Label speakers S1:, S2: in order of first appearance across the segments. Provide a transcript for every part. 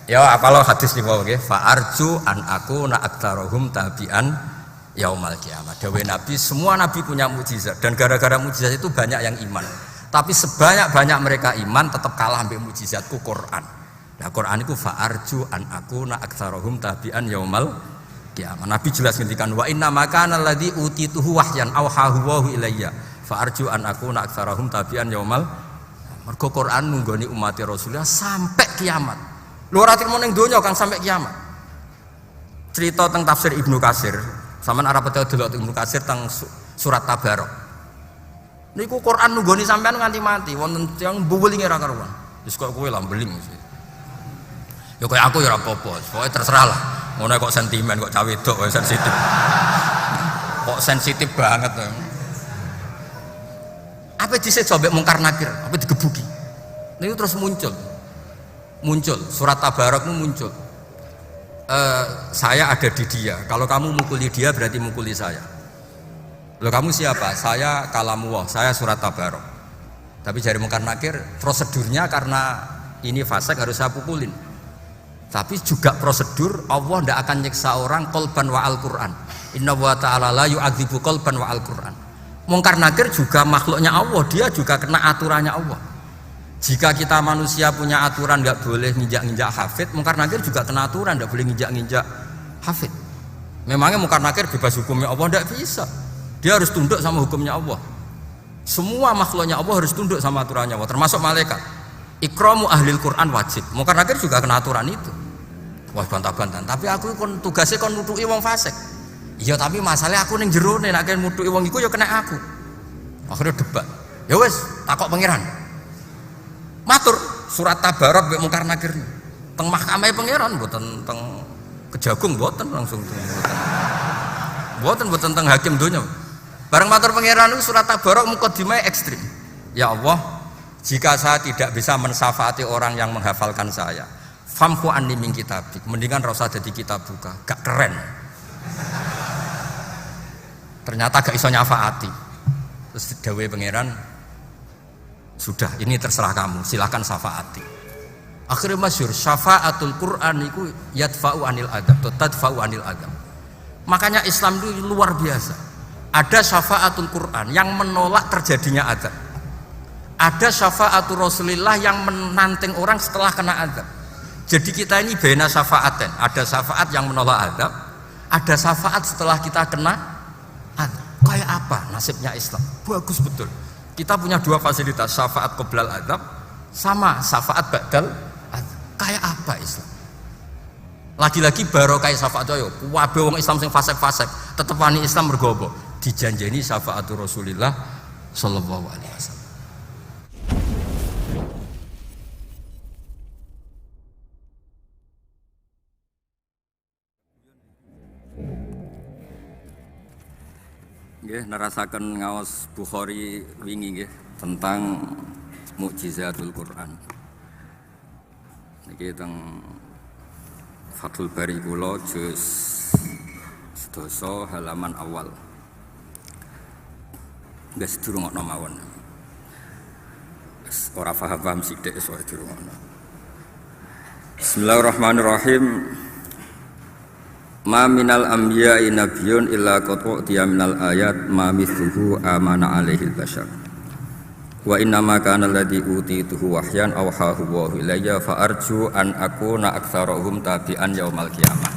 S1: Ya apalo hadis niku nggih, fa arju an aku na aktarohum tabian yaumal kiamah. Dawuh Nabi, semua nabi punya mukjizat dan gara-gara mukjizat itu banyak yang iman. Tapi sebanyak-banyak mereka iman tetap kalah ambek mukjizatku Quran. Nah Quran itu fa arju an aku na aktarohum tabian yaumal kiamah. Nabi jelas ngendikan wa inna makana alladzi utituhu wahyan auhahu wa ilayya. Fa arju an aku na aktarohum tabian yaumal. Mergo Quran nunggoni umat Rasulullah sampai kiamat. Lho ora trimo ning donya kang sampai kiamat. Cerita tentang tafsir Ibnu Katsir, sampean arep delok Ibnu Katsir tentang surat Tabarok. Niku Quran nunggoni sampean nganti mati, wonten tiyang mbuwelinge ra karuan. Wis kok kowe lah mbeling. Ya koyo aku ya ora apa-apa, pokoke terserah lah. Ngono kok sentimen kok cawe wedok kok sensitif. Kok sensitif banget. Apa dhisik coba mungkar nakir, apa digebuki. Niku terus muncul surat Tabarok itu muncul. Saya ada di dia. Kalau kamu mukuli dia berarti mukuli saya. Loh kamu siapa? Saya kalamullah. Saya surat Tabarok. Tapi jari mungkar nakir prosedurnya karena ini fasik harus saya pukulin. Tapi juga prosedur Allah tidak akan nyiksa orang qalban wa al-Quran. Inna wa ta'ala la yu'adzibu qalban wa al-Quran. Mungkar nakir juga makhluknya Allah. Dia juga kena aturannya Allah. Jika kita manusia punya aturan nggak boleh nginjak-nginjak hafid, mungkar nakir juga kena aturan nggak boleh nginjak-nginjak hafid. Memangnya mungkar nakir bebas hukumnya Allah? Nggak bisa. Dia harus tunduk sama hukumnya Allah. Semua makhluknya Allah harus tunduk sama aturannya Allah, termasuk malaikat. Ikramu ahlil Quran wajib. Mungkar nakir juga kena aturan itu. Wah bantah-bantahan. Tapi aku tugasnya kon nutuki wong fasik. Iya tapi masalahnya aku ning jero nek nek nutuki wong iku ya kena aku. Akhirnya debat. Ya wes takok pangeran. Matur surat Tabarok mbek mungkar nakir teng mahkamah pangeran mboten teng kejagung mboten langsung mboten teng hakim donya. Bareng matur pangeran itu surat Tabarok mukadimah ekstrim. Ya Allah, jika saya tidak bisa mensyafaati orang yang menghafalkan saya, famhu anni min kitabik, mendingan ra usah dadi kitab buka, gak keren. Ternyata gak iso nyafaati. Terus dawuhe pangeran, sudah ini terserah kamu, silahkan syafaati. Akhirnya masyhur syafaatul Quran itu yadfa'u anil adab, tadfa'u anil adab. Makanya Islam itu luar biasa. Ada syafaatul Quran yang menolak terjadinya adab. Ada syafaatul Rasulillah yang menanting orang setelah kena adab. Jadi kita ini baina syafaaten. Ada syafaat yang menolak adab, ada syafaat setelah kita kena adab. Kayak apa nasibnya Islam? Bagus betul. Kita punya dua fasilitas, syafaat qoblal adab sama syafaat ba'dal adab. Kayak apa Islam? Lagi-lagi barokah syafaat yo, kabeh wong Islam sing fasik-fasik tetep wani Islam mergo apa? Dijanjeni syafaatul Rasulillah sallallahu alaihi wasallam. Nggih nerasaken ngaos Bukhari wingi nggih tentang mukjizatul Quran. Niki teng Fathul Bari kula juz 11 halaman awal. Nggih sedurungokno mawon. Ora paham sithik iso dirungokno. Bismillahirrahmanirrahim. Ma minal anbiya'i nabiyyun illa qad u'tiya minal ayat ma mithluhu amana alaihil bashar. Wa inna ma kana alladhi utituhu wahyan awhahu wa ilayya fa arju an akuna aktsarahum tabi'an yaumal qiyamah.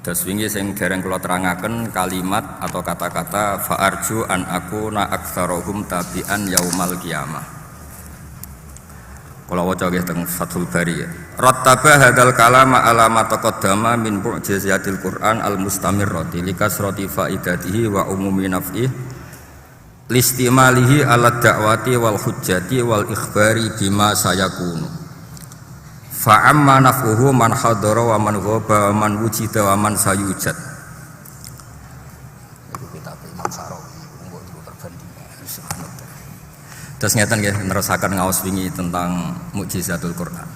S1: Terus wingi sing dereng kula terangaken kalimat atau kata-kata fa arju an akuna aktsarahum tabi'an yaumal qiyamah. Kula waca nggih teng Fathul Bari. Rattaba hadzal kalama ala ma taqaddama min mu'jizatil Qur'an al-mustamirrati likasrati faidatihi wa umumi naf'ihi listimalihi ala da'wati wal hujjati wal ikhbari bima sayakunu. Fa amma naf'uhu man hadara wa man ghaba wa man wujida wa man sayujad. Iku kitab Imam Sarawi monggo iku perbandingan subhanallah. Terus ngeten nggih nerusaken ngaos wingi tentang mukjizatul Quran.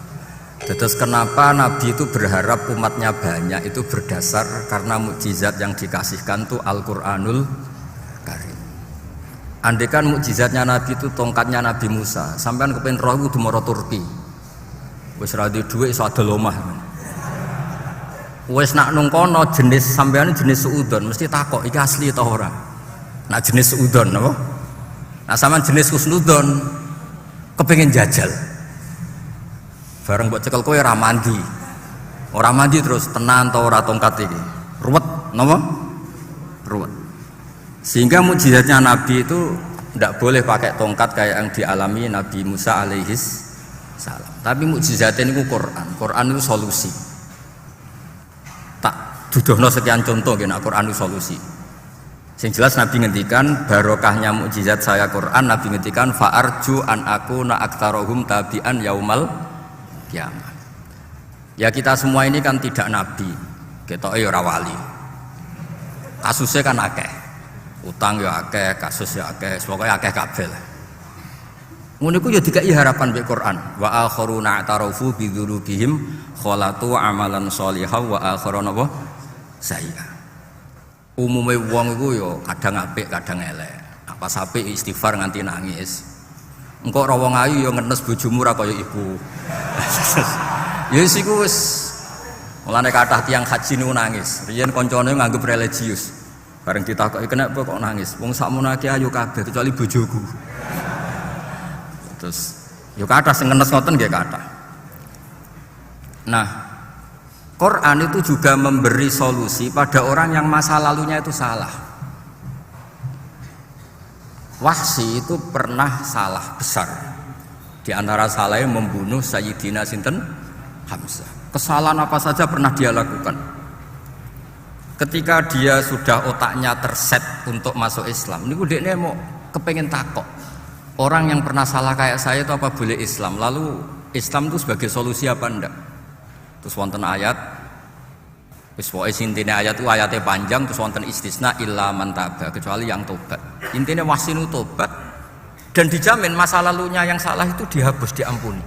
S1: Terus kenapa Nabi itu berharap umatnya banyak itu berdasar karena mukjizat yang dikasihkan itu Al-Qur'anul Karim. Andaikan mukjizatnya Nabi itu tongkatnya Nabi Musa, sampean kepen roh kudu mara Turki. Wis ra duwe dhuwit iso adol omah. Wis nak nang kono jenis sampeyan jenis suudon mesti takok iki asli ta ora. Nak jenis suudon apa? Nah sampean jenis husnudon kepengin jajal. Bareng mbok cekel kowe ora mandi. Ora mandi terus tenan ta ora tongkat iki. Ruwet napa? Ruwet. Sehingga mukjizatnya Nabi itu tidak boleh pakai tongkat kayak yang dialami Nabi Musa alaihis salam. Tapi mukjizatnya ini Quran. Quran itu solusi. Tak duduhno sekian contoh gini, Quran itu solusi. Yang jelas Nabi ngendikan barokahnya mukjizat saya Quran. Nabi ngendikan fa'arju an aku na aktarohum tabi'an yaumal kiamat. Ya kita semua ini kan tidak Nabi. Kita ora wali. Kasusnya kan akeh. Utang ya akeh, kasus ya akeh, pokoknya akeh kabeh. Ngono iku ya dikai harapan mek Quran. Wa akharuna atarafu bi dzunubihim khalatu amalan sholihan wa akharuna wa sayyi'a. Umume wong iku ya kadang apik, kadang elek. Apa apik istighfar nganti nangis. Engko ora wong ayu ya ngenes bojomu ra kaya ibu. Ya wis iku wis mulane kathah tiyang haji niku nangis. Riyen kancane nganggep religius. Bareng ditakoki kenapa kok nangis? Wong sakmono akeh ayu kabeh kecuali bojoku. Terus yo kathah sing ngenes ngoten nggih kathah. Nah, Quran itu juga memberi solusi pada orang yang masa lalunya itu salah. Wahsy itu pernah salah besar. Di antara salahnya membunuh Sayyidina sinten Hamzah. Kesalahan apa saja pernah dia lakukan. Ketika dia sudah otaknya terset untuk masuk Islam, niku dekne mau kepengen takok. Orang yang pernah salah kayak saya itu apa boleh Islam? Lalu Islam itu sebagai solusi apa enggak? Terus wonten ayat, wis pokoke intine ayat itu ayatnya panjang terus wonten istisna illa man taba, kecuali yang tobat. Intine wahsinu tobat dan dijamin masa lalunya yang salah itu dihapus, diampuni.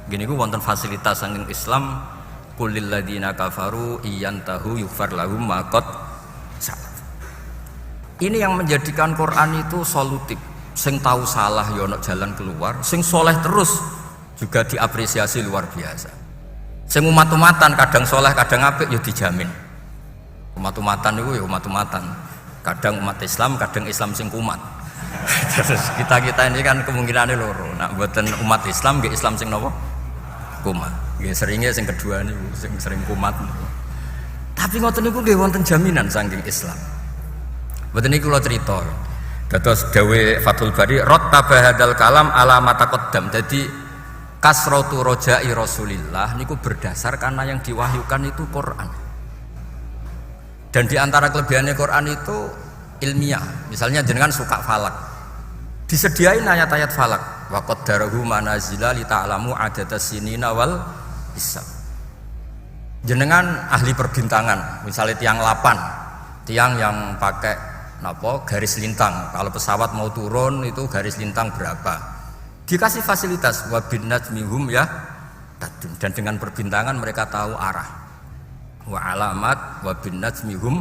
S1: Gini ku wonten fasilitas saking Islam, qul lil ladzina kafaru iyantahu yughfar lahum ma qad salaf. Ini yang menjadikan Quran itu solutif. Sing tahu salah ya ono jalan keluar, sing soleh terus juga diapresiasi luar biasa. Sing umat-umatan kadang soleh kadang apik ya dijamin. Umat-umatan itu ya umat-umatan. Kadang umat Islam, kadang Islam sing kumat. Terus kita ini kan kemungkinannya loro. Nak mboten umat Islam nggih Islam sing napa? Kumat. Nggih seringnya sing kedua niku sing sering kumat. Tapi ngoten niku nggih wonten jaminan saking Islam. Mboten niku kula crita. Dados dawe Fathul Bari rattaba hadal kalam ala ma taqaddam. Jadi kasratu roja'i Rasulillah niku berdasar karena yang diwahyukan itu Quran. Dan di antara kelebihannya Quran itu ilmiah. Misalnya jenengan suka falak, disediain ayat-ayat falak. Wa qaddarahu manazila li ta'lamu adadas sinina wal hisab. Jenengan ahli perbintangan, misalnya tiang 8, tiang yang pakai napa garis lintang, kalau pesawat mau turun itu garis lintang berapa, dikasih fasilitas wabin najmihum ya tadun, dan dengan perbintangan mereka tahu arah, wa alamat wabin najmihum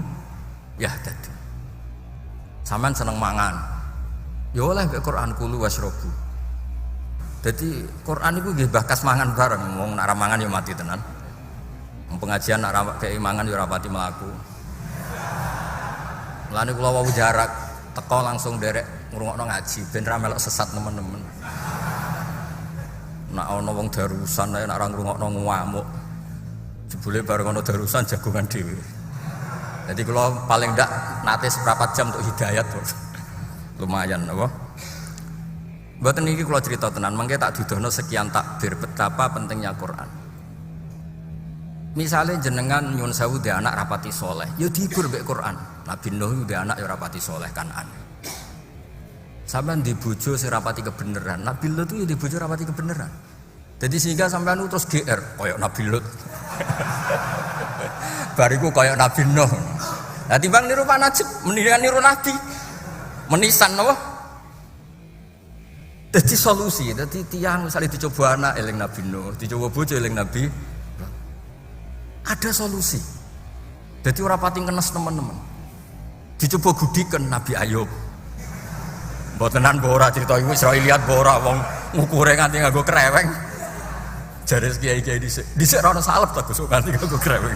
S1: ya tadun. Sampean seneng mangan ya oleh mek Quran kulu wasrobu. Jadi Quran itu nggih bakas mangan bareng, wong nek mangan ya mati tenan. Pengajian nek ra kei mangan ya ora pati mlaku. Lani kula wau jarak teko langsung derek ngrungokno ngaji ben ra melok sesat temen-temen. Nek ana wong darusan ae nek ora ngrungokno ngamuk. Jebule bareng ana darusan jagongan dhewe. Jadi kula paling ndak nate seprapat jam untuk hidayat. Lumayan apa? Mboten niki kula cerita tenan, mengke tak dudono sekian takbir betapa pentingnya Quran. Misalnya jenengan nyun sewu de anak rapati soleh, ya dihibur mbek Quran. Nabi Nuh de anak ya rapati soleh Kan'an. Sampeyan di bojo sing rapati kebenaran, Nabi Lut itu ya di bojo rapati kebenaran. Jadi sehingga sampeyan terus GR koyo Nabi Lut. Bariku koyo Nabi Nuh. Lah timbang niru Pak Najib, mendingan niru Nabi. Menisan apa? Jadi solusi, jadi tiang misalnya dicoba anak eling Nabi Nuh, dicoba bojo eling Nabi. Ada solusi. Jadi ora pati kenes teman-teman. Dicoba gudikan Nabi Ayub. Mbotenan mbok ora crita iku Israiliyat mbok ora wong ngukure nganti nganggo kreweng. Jare kiai-kiai dhisik ora ono salep ta Gus nganti kanggo greweng.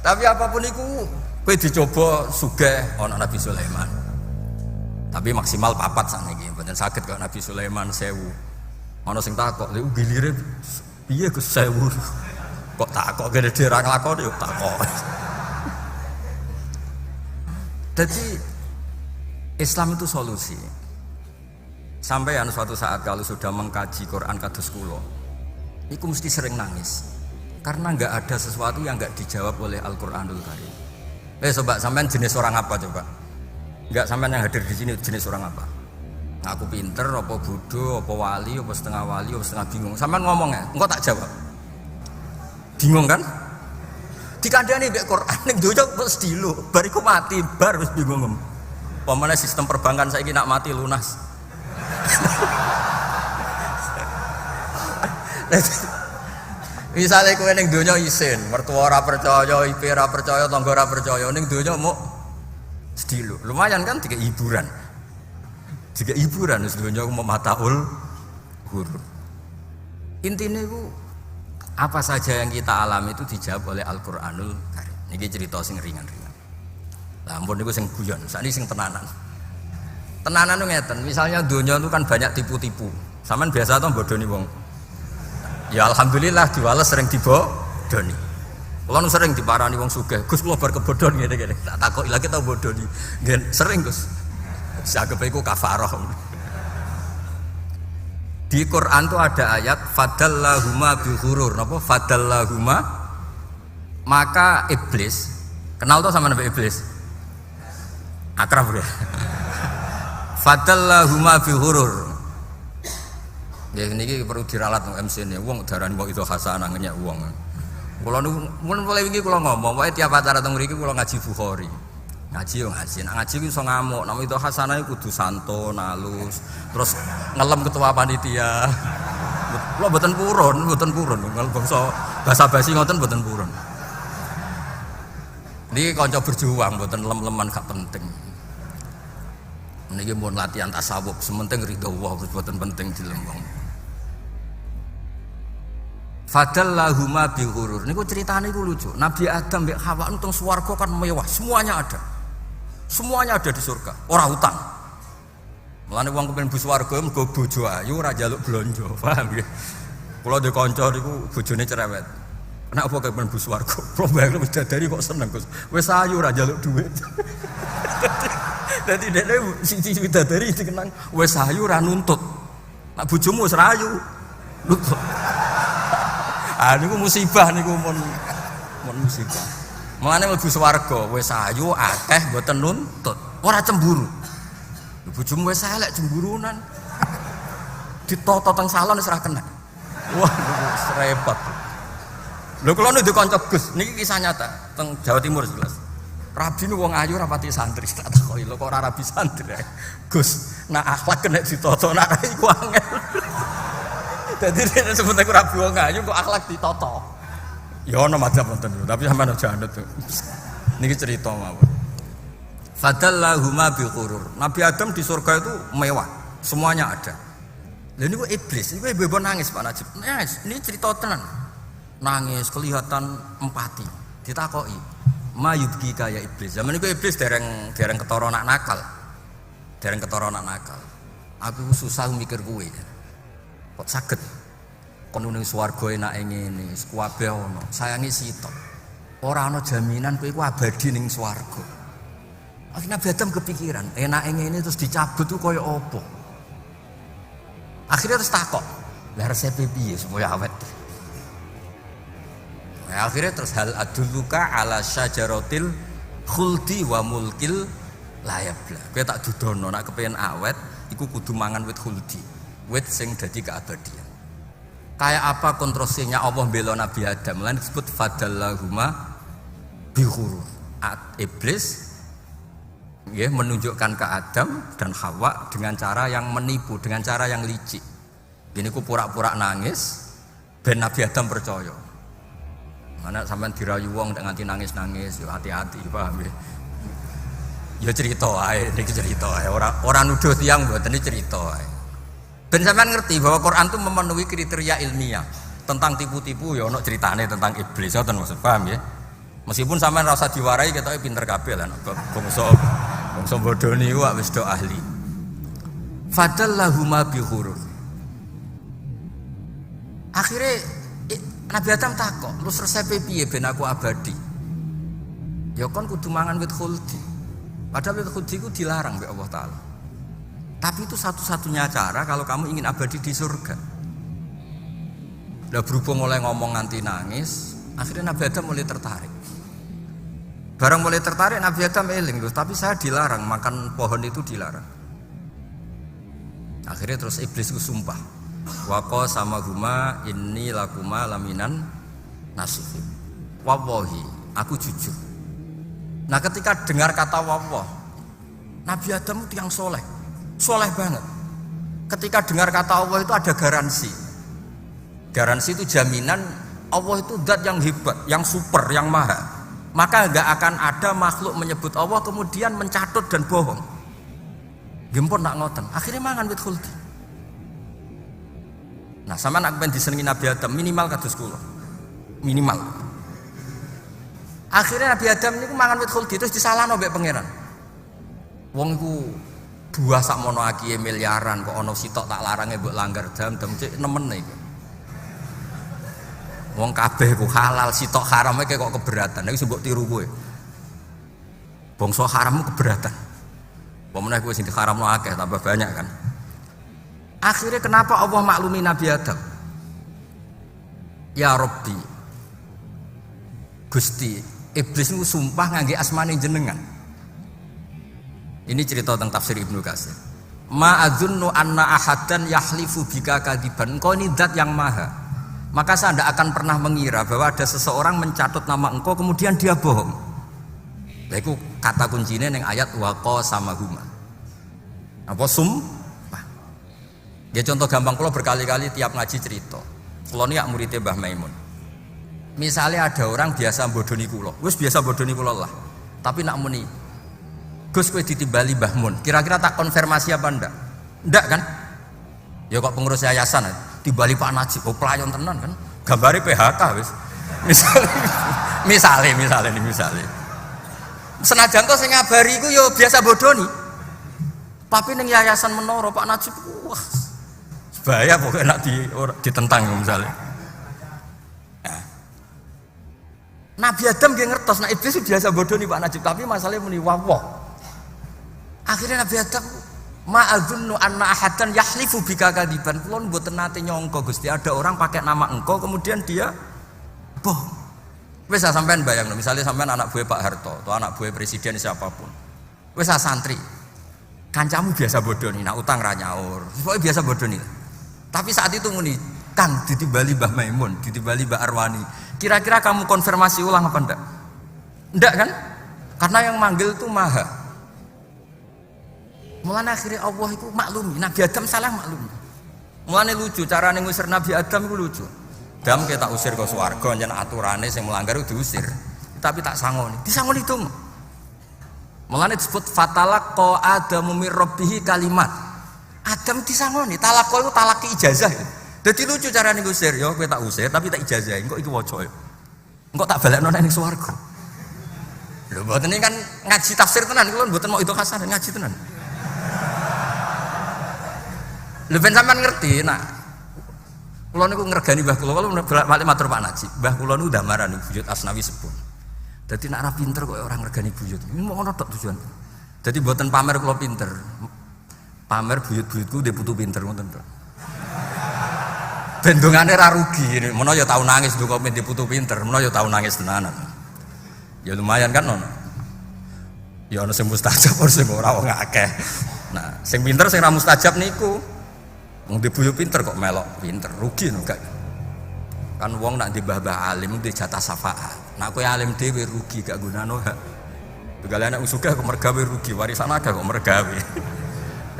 S1: Tapi apapun iku kowe dicoba sugih ana Nabi Sulaiman. Tapi maksimal 4 sakniki, mboten saged kok Nabi Sulaiman 1000. Ana sing takok, lha gilire piye Gus 1000? Kok takok gede ora nglakoni yo takok. Jadi Islam itu solusi. Sampai suatu saat kalau sudah mengkaji Quran kados kula, iku mesti sering nangis. Karena enggak ada sesuatu yang enggak dijawab oleh Al-Qur'anul Karim. Coba sampean jenis orang apa coba? Enggak, sampean yang hadir di sini jenis orang apa? Aku pinter, apa bodoh, apa wali, apa setengah wali, apa setengah bingung. Sampean ngomong ya, engko tak jawab. Bingung kan? Dikandani mbek Quran ning donya mesti lho, bariku mati, bar wis bingung. Pemane sistem perbankan saiki nak mati lunas. Misalnya kowe ning donya isin, mertua ora percaya, IP ora percaya, tangga ora percaya, ning donya mau sedilo. Lumayan kan tiga hiburan. Tiga hiburan wis donya mau mataul huruf. Intine ku apa saja yang kita alami itu dijawab oleh Al-Qur'anul Karim. Niki cerita sing ringan-ringan. Lah ampun niku sing guyon, sakniki sing tenanan. Tenanan itu ngeten, misalnya donya itu kan banyak tipu-tipu. Sampean biasa to bodoni wong. Ya alhamdulillah diwales sering dibodoni. Kula nu sering diparani wong sugih, Gus kula bar kebodhon ngene-ngene. Tak takoki lagi tau bodoni. Nggih sering Gus. Sagepe iku kafarah. Di Quran tuh ada ayat fadallahuma bi ghurur. Napa fadallahuma? Maka iblis, kenal tuh sama Nabi iblis? Akrab ya. Fadallahuma bi ghurur. Ya niki perlu diralat nang MC-ne. Wong darani kok itu hasanah ngenyek wong. Kula nu mun mulai wingi kula ngomong, wae tiap acara teng mriki kula ngaji Bukhari. Ngaji yo ngaji. Nek ngaji ku iso ngamuk, nek itu hasanah kudu santun, halus, terus ngelem ketua panitia. Kula mboten purun. Kalau bangsa basa-basi ngoten mboten purun. Niki kanca berjuang mboten lem-leman gak penting. Niki mun latihan tasawuf, sementing ridho Allah mboten penting dilembang. Fadallahuma bi ghurur. Niku ceritane iku lucu. Nabi Adam mbek Hawa nang swarga kan mewah, semuanya ada. Semuanya ada di surga, ora utang. Mulane wong kepen bu swarga mergo bojo ayu ora njaluk blonjo, paham nggih? Kula ndek kanca niku bojone cerewet. Nek apa kepen bu swarga? Kula bayang bidadari kok seneng, Gus. Wis ayu ora njaluk dhuwit. Dadi dene siji bidadari dikenang wis ayu ora nuntut. Nek bojomu wis ayu nuntut. Ah niku musibah niku mun musibah. Mulane mlebu swarga wis ayu akeh mboten nuntut, ora cemburu. Bojomu wis elek cemburunan. Ditoto teng salon wis ora kena. Wah, wis repot. Lho kula nu kanca Gus, niki kisah nyata teng Jawa Timur jelas. Rabi nu wong ayu ora pati santri, tak takoki lho kok ora rabi santri. Gus, nak akhlak kena ditoto nak iku angel. Dadi nek sebut aku rabi wong ayu kok akhlak ditoto. Ya ana madzhab wonten, tapi sampean aja anut. Niki cerita mawon. Fadallahuma bi ghurur. Nabi Adam di surga itu mewah, semuanya ada. Lha niku iblis, niku ibu nangis Pak Najib. Nangis, ini cerita tenan. Nangis kelihatan empati. Ditakoki, "Ma yubki kaya iblis?" Zaman niku iblis dereng ketara anak nakal. Dereng ketara anak nakal. Aku susah mikir kuwe. Kok saged kon ning swarga enake ngene, kabeh ana. Sayangi sitok. Ora ana jaminan kowe iku abadi ning swarga. Akhirnya Nabi Adam kepikiran, enake ngene terus dicabut tuh kaya apa? Akhirnya terus takok, "Lah resepe piye supaya awet?" Nah, akhirnya terus hal adulluka ala syajaratil khuldi wa mulkil la yabla. Kowe tak dudono nek kepengin awet iku kudu mangan wit khuldi. Wit sing dadi keabadian. Kayak apa kontroversinya Allah bela Nabi Adam? Lan disebut fadallahuma bi ghurur. Iblis menunjukkan ke Adam dan Hawa dengan cara yang menipu, dengan cara yang licik. Gini ku pura-pura nangis, ben Nabi Adam percaya. Mana sampean dirayu wong nganti nangis-nangis, yo hati-hati, paham ya? Ya cerita ae, niki cerita ae. Ora nuduh tiyang mboten iki cerita ae. Ben sampean ngerti bahwa Quran itu memenuhi kriteria ilmiah. tentang tipu-tipu ya ono ceritane tentang iblis ngoten maksud paham ya. Meskipun sampean rasa diwarai ketoke pinter kabeh lah bangsa bodho niku wis do ahli. Fadallahuma bi ghurur. Akhirnya Nabi Adam takok, terus resepe piye ben aku abadi? Ya kon kudu mangan wit khuldi. Padahal wit khuldi itu dilarang oleh Allah Ta'ala. Tapi itu satu-satunya cara kalau kamu ingin abadi di surga. Udah berhubung mulai ngomong nganti nangis, akhirnya Nabi Adam mulai tertarik. Barang mulai tertarik Nabi Adam eling, tapi saya dilarang makan pohon itu dilarang. Akhirnya terus iblis itu sumpah. Waqo sama huma inni lakuma laminan nasifin. Wallahi, aku jujur. Nah ketika dengar kata wawah, Nabi Adam itu yang soleh banget. Ketika dengar kata Allah itu ada garansi. Garansi itu jaminan Allah itu zat yang hebat, yang super, yang maha. Maka enggak akan ada makhluk menyebut Allah kemudian mencatut dan bohong. Gempon nak ngoten. Akhirnya mangan wit khuldi. Nah, sama nak ben disenengi Nabi Adam minimal kados kula. Minimal. Akhirnya Nabi Adam niku mangan wit khuldi terus disalahno mbek pangeran. Wong iku buah sakmono akiye miliaran kok ana sitok tak larange mbok langgar jam cek nemen iki. Wong kabeh ku halal sitok haram kok keberatan. Iku mbok tiru kowe. Bangsa harammu keberatan. Pemenang kowe sing diharamno akeh tambah banyak kan. Akhirnya kenapa Allah maklumi Nabi Adam? Ya Rabbi, Gusti, iblis itu sumpah ngangge asmane jenengan. Ini cerita tentang tafsir Ibnu Katsir. Ma'adzunnu anna ahadan yahlifu bika kadiban. Engkau ini zat yang maha. Maka saya tidak akan pernah mengira bahwa ada seseorang mencatut nama engkau kemudian dia bohong. Itu kata kuncinya yang ayat waqa sama huma. Apa Ya contoh gampang, kalau berkali-kali tiap ngaji cerita. Kalau ini muridnya Mbah Maimun. Misalnya ada orang biasa bodoni kulo, wis biasa bodoni kulo lah. Tapi nak muni, Gus kowe ditimbali Mbah Mun. Kira-kira tak konfirmasi apa ndak? Ndak kan? Ya kok pengurus yayasan, timbali Pak Najib, oh pelayan tenan kan? Gambari PHK wis. Misalnya. Senajan to sing ngabari iku ya biasa bodoni. Tapi ning yayasan menara Pak Najib, wah. Bahaya pokoknya nak ditentang misalnya. Nah. Nabi Adam dia ngertos, nah iblis biasa bodoh nih Pak Najib, tapi masalahnya muni wawah. Akhirnya Nabi Adam ma'adzunnu anna ahadan yahlifu bika kadiban. Kulon mboten nate nyangka Gusti ada orang pakai nama engkau kemudian dia bohong. Wis sampean bayangno, misalnya sampean anak buah Pak Harto atau anak buah presiden siapapun. Wis santri. Kancamu biasa bodoh nih, nak utang ra nyaur. Pokoknya biasa bodoh nih. Tapi saat itu muni, Kang ditimbali Mbah Maimun, ditimbali Mbah Arwani. Kira-kira kamu konfirmasi ulang apa enggak? Enggak kan? Karena yang manggil itu maha. Mulane akhirnya Allah itu maklumi, Nabi Adam salah maklumi. Mulane lucu, cara ngusir Nabi Adam itu lucu. Dam kita usir ke swarga, nyen aturane sing melanggar itu diusir. Tapi tak sangoni, disangoni itu. Mulane disebut fatalaqa Adamu mir rabbihi kalimat. Adam disangoni, talako itu talaki ijazah. Jadi lucu cara ngusir, ya kowe tak usir tapi tak ijazahin, kok iki waca ya. Engko tak balekno ning swarga. Lho mboten ini kan ngaji tafsir tenan, kula mboten mau itu kasar ngaji tenan. Lho ben sampean ngerti, nak kula niku ngregani mbah kula balik matur Pak Najib. Mbah kula niku ndamaran buyut Asnawi sepuh. Dadi nek ora pinter kok orang ngregani buyut. Ini mau ngono tok tujuan. Dadi mboten pamer kula pinter. Pamer buyut-buyutku dia putu pinter ngoten to. Bendungane ra rugi, menawa ya tau nangis nduk komen dia putu pinter, menawa ya tau nangis tenanan. Ya lumayan kan ono. Ya ono sing mustajab sing ora wong akeh. Nah, sing pinter sing ra mustajab niku. Wong dia buyut pinter kok melok pinter, rugi no gak. Kan wong nak di mbah-mbah alim di jatah syafaat. Nak kowe alim dhewe rugi gak gunane hak. Begale anak usugih kok mergawe rugi, warisan akeh kok mergawe.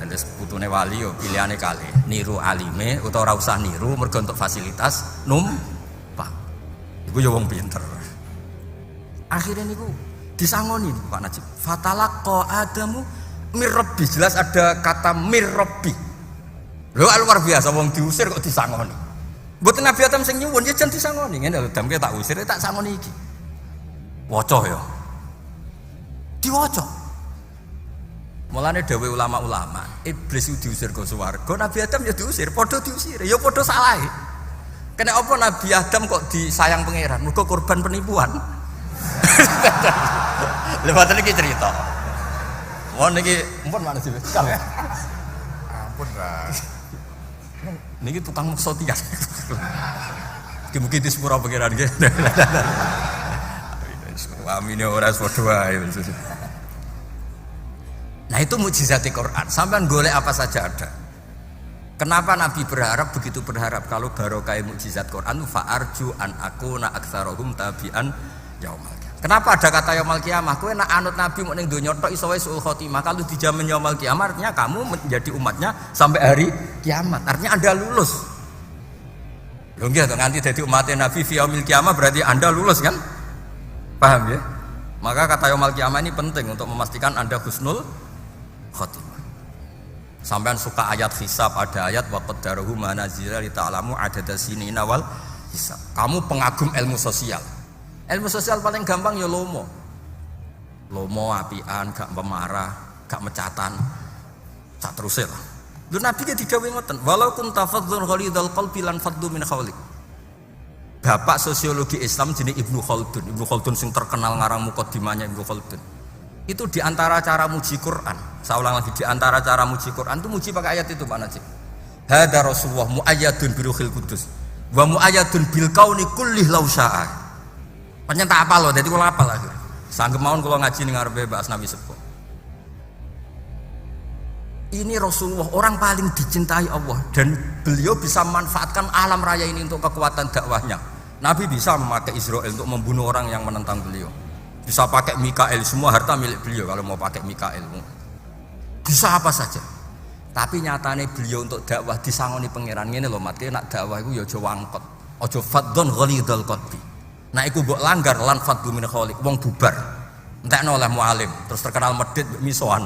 S1: Dan putune wali yo pilihane kali niru alime utawa ora usah niru mergo untuk fasilitas numpak. Iku yo wong pinter. Akhirnya niku disangoni Pak Najib. Fatalaqa Adamu mir rabbi, jelas ada kata mir rabbi. Lho luar biasa wong diusir kok disangoni. Mboten Nabi Adam sing nyuwun ya jan disangoni ngene lho Adam ki tak usir tak sangoni iki. Waca ya. Diwaca. Mulane dawuh ulama-ulama, iblis diusir ke swarga, Nabi Adam ya diusir, padha diusir, ya padha salahe. Kene apa Nabi Adam kok disayang pangeran? Mergo korban penipuan. Lha boten iki cerita. Wong niki mumpun mana sih? Kang ya.
S2: Ampun, Kang.
S1: Niki tukang meksa tiang. Mungkin di sepura pangeran nggih. Amine ora padha wae. Nah itu mukjizat Quran. Sampean golek apa saja ada. Kenapa Nabi berharap begitu berharap kalau barokah mukjizat Quran fa arju an akuna aktsarahum tabi'an yaumil qiyamah. Kenapa ada kata yaumil qiyamah? Kowe nak anut Nabi mung ning donya tok iso wae suul khotimah. Kalau dijamin yaumil qiyamah artinya kamu menjadi umatnya sampai hari kiamat. Artinya Anda lulus. Lho nggih to nganti dadi umatnya Nabi fi yaumil qiyamah berarti Anda lulus kan? Paham ya? Maka kata yaumil qiyamah ini penting untuk memastikan Anda husnul khotimah. Sampean suka ayat hisab, ada ayat wa qaddarahu manazila li ta'lamu adada sinina wal hisab. Kamu pengagum ilmu sosial. Ilmu sosial paling gampang ya lomo. Lomo apian, gak pemarah, gak mecatan. Sak teruse lah. Lho Nabi ki didhawuhi ngoten, walau kunta faddzun ghalidul qalbi lan faddu min khawlik. Bapak sosiologi Islam jenenge Ibnu Khaldun. Ibnu Khaldun sing terkenal ngarang mukadimahnya Ibnu Khaldun. Itu diantara cara muji Quran. Saya ulang lagi, diantara cara muji Quran itu muji pakai ayat itu Pak Najib. Hada Rasulullah mu'ayyadun biruhil kudus wa mu'ayyadun bil kauni kullih law syaa. Pancen tak apal lho, dadi kula apal akhir. Sanggep mawon kula ngaji ning ngarepe Mbak Asnawi Sepuh. Ini Rasulullah orang paling dicintai Allah dan beliau bisa memanfaatkan alam raya ini untuk kekuatan dakwahnya. Nabi bisa memakai Israel untuk membunuh orang yang menentang beliau. Bisa pakai Mikael, semua harta milik beliau kalau mau pakai Mikael. Bisa apa saja. Tapi nyatane beliau untuk dakwah disangoni pangeran ngene lho mat, nak dakwah iku ya aja wangkot. Aja fadzon ghalidul qalbi. Nah iku mbok langgar lan faddu min khaliq, wong bubar. Entekno oleh mualim, terus terkenal medhit misoan.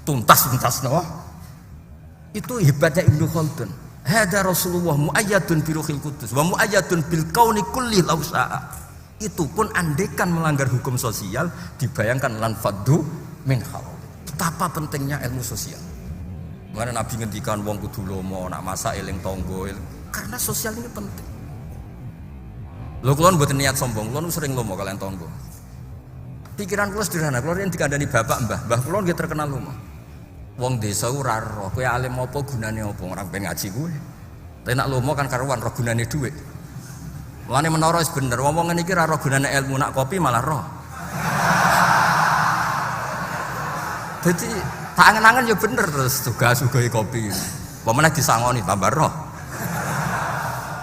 S1: Tuntas-tuntas no. Itu hebatnya Ibnu Khaldun. Hada Rasulullah mu'ayyadun biruhil kudus wa mu'ayyadun bil kauni kulli law syaa. Itu pun andekan melanggar hukum sosial dibayangkan lan faddu min khawli. Betapa pentingnya ilmu sosial. Mana Nabi ngendikan wong kudu lomo nak masak eling tangga karena sosial ini penting. Lho kula mboten niat sombong, kula sering lomo kalian tangga. Pikiran kula sederhana, kula yen dikandani bapak mbah kula nggih terkenal lomo. Wong desa ora roh, kowe alim apa gunane apa ora pengen ngaji kowe. Tapi nak lomo kan karuan roh gunane dhuwit. Mulane menara wis bener, wong ngene iki ora roh gunane ilmu, nak kopi malah roh. Jadi tak angen-angen ya bener terus juga sugoi kopi. Pemene disangoni tambah roh.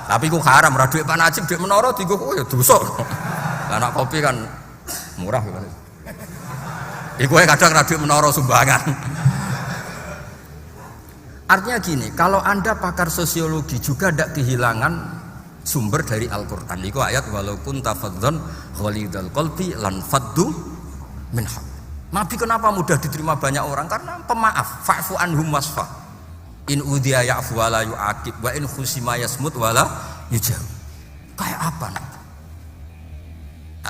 S1: Tapi ku haram ora dhuwit Pak Najib dhuwit menara dienggo kowe ya dosa. Lah nak kopi kan murah kan. Iku kadang ra dhuwit menara sumbangan. Artinya gini, kalau Anda pakar sosiologi juga tidak kehilangan sumber dari Al-Quran. Itu ayat walaupun tafadzon ghalidul qalbi lan faddu min hawlik. Nabi kenapa mudah diterima banyak orang? Karena pemaaf, fa'fu anhum wasfa. In udhiya ya'fu wa la yu'aqib wa in khusima yasmut wa la yujab. Kayak apa Nabi?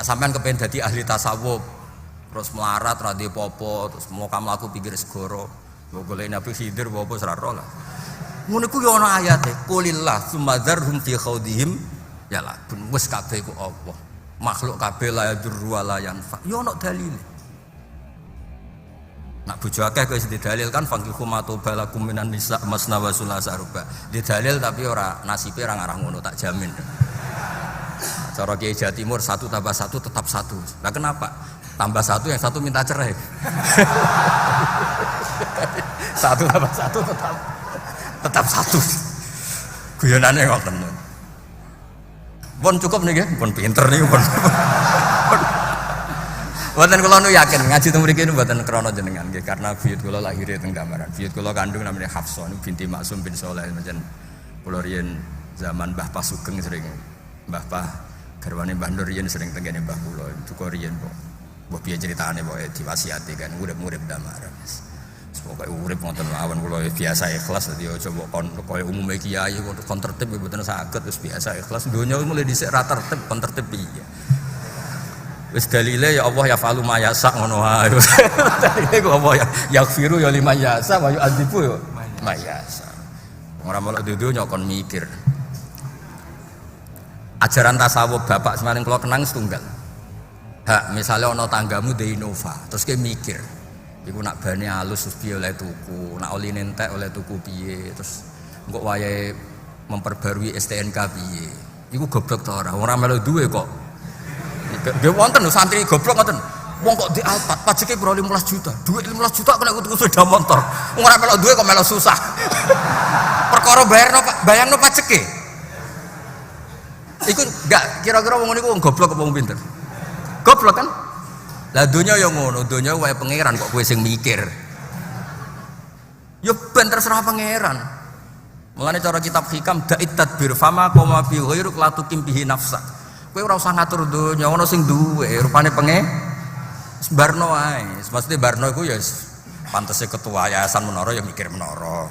S1: Nah, sampean kepengen dadi ahli tasawuf, terus melarat radhi popo, terus mau kamu laku pinggir segoro. Golek Nabi Khidir apa ora ro lah. Ngono ku yo ana ayate, qulillah sumadzarhum fi khawdihim ya la bun wis kabeh ku Allah. Makhluk kabeh la yadurru wa la yanfa. Yo ana dalile. Nak bojo akeh wis didalilkan fankihu matubalakum minan nisa masna wa sulasa ruba. Didalil tapi ora nasibe ora ngarah ngono tak jamin. Cara Kiai Jawa Timur 1 + 1 tetap 1. Lah kenapa? Tambah 1 yang 1 minta cerai. 1 + 1 tetap 1. Guyonane ngoten. Pun cukup niki, pun pinter niku pun. Mboten kula nu yakin ngaji teng mriki niku mboten krana jenengan nggih karena buyut kula lahir teng Gambaran. Buyut kula kandung namanya Hafsah niku binti Maksum bin Saleh pancen kula riyen zaman Mbah Pasugeng sering Mbah Pah garwane Mbah Nur riyen sering tengene Mbah kula. Duka riyen kok. Mbah piye critane pokoke diwasiati kan urip-urip Gambaran. Pokoke urip ngoten mawon kula biasa ikhlas dadi aja mbok kon koyo umume kiai kon tertib mboten saged wis biasa ikhlas donya mulai dhisik ra tertib kon tertib piye. Wis dalile ya Allah ya falu mayasa ngono wae. Dalile kok apa ya yaghfiru ya liman yasa wa yu'adzibu ya mayasa. Ora melok donya kon mikir. Ajaran tasawuf bapak semaring kula kenang setunggal. Hak misalnya ana tanggamu de Innova, terus ke mikir. Iku nak bane halus terus piye oleh tuku, nak oli nentek oleh tuku piye, terus engko wayahe memperbarui STNK piye. Iku goblok ta ora melu duwe kok. Nggih wonten lho santri goblok ngoten. Wong kok di Alphard pajeke piro 15 juta. Duit 15 juta kena tuku sepeda motor. Wong ora melu duwe kok melu susah. Perkara bayarno pajeke. Iku enggak kira-kira wong niku wong goblok apa wong pinter? Goblok kan? Lah donya ya ngono, donya wae pangeran kok kowe sing mikir. Ya ben terserah pangeran. Mulane cara kitab hikam da'it tadbir fama qoma bi ghairu latukim bihi nafsa. Kowe ora usah ngatur donya, ono sing duwe rupane barno wae. Maksudnya barno iku ya pantese ketua yayasan menara ya mikir menara.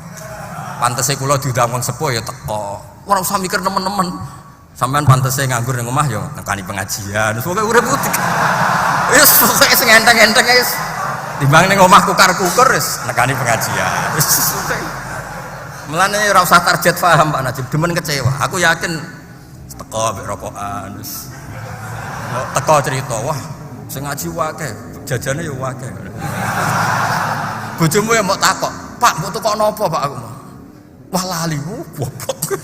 S1: Pantese kula diundang wong sepuh ya teko. Ora usah mikir temen-temen. Sampeyan pantese nganggur ning omah ya nekani pengajian. Pokoke urip utik. Wis pokoke sing enteng-enteng wis. Timbang ning omah kukar-kukur wis nekani pengajian. Wis mulane ora usah target paham Pak Najib, demen kecewa. Aku yakin teko ambek rokokan wis. Teko cerita, wah sing ngaji wae, jajane ya wae. Bojomu ya mbok takok, "Pak, mbok tukok napa, Pak?" Aku. Wah lali, goblok.